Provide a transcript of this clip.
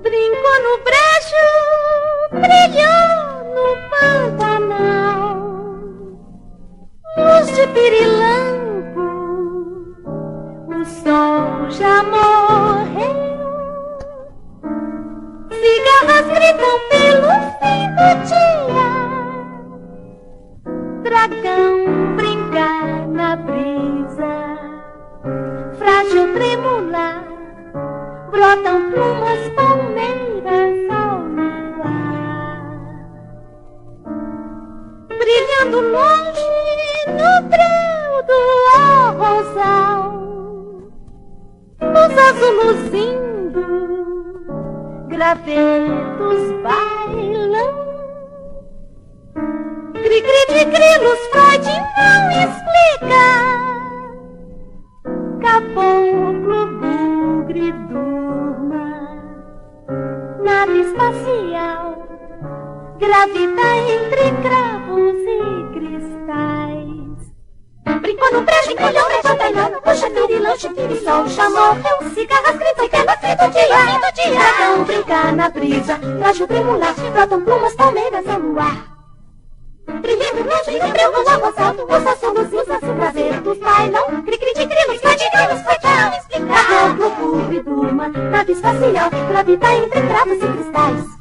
Brincou no brejo, brilhou no Pantanal. Luz de pirilampo, o sol já morreu. Cigarras gritam pelo fim do dia. Dragão brinca na brisa. Frágil tremula, brotam plumas, palmeiras ao luar. Brilhando longe no breu do arrozal, luz azul luzindo, gravetos bailam. Cri-cri de grilos, Freud não explica. Caboclo, bugre, durma. Nave espacial gravita entre cravos e cristais. Brincou no brejo, encolheu na pantanal. Puxa, pirilanche, pirisol, já morreu. Cigarras gritam e quebra fim do dia. Dragão brinca na brisa, frágil tremular, brotam plumas, palmeiras ao luar. Brilhando longe no breu do arrozal, o sol são luzes, azul gravetos bailam. Cri-cri de grilos, vai de grilos, foi tão explicar. Caboclo, bugre, durma, nave espacial gravita entre cravos e cristais.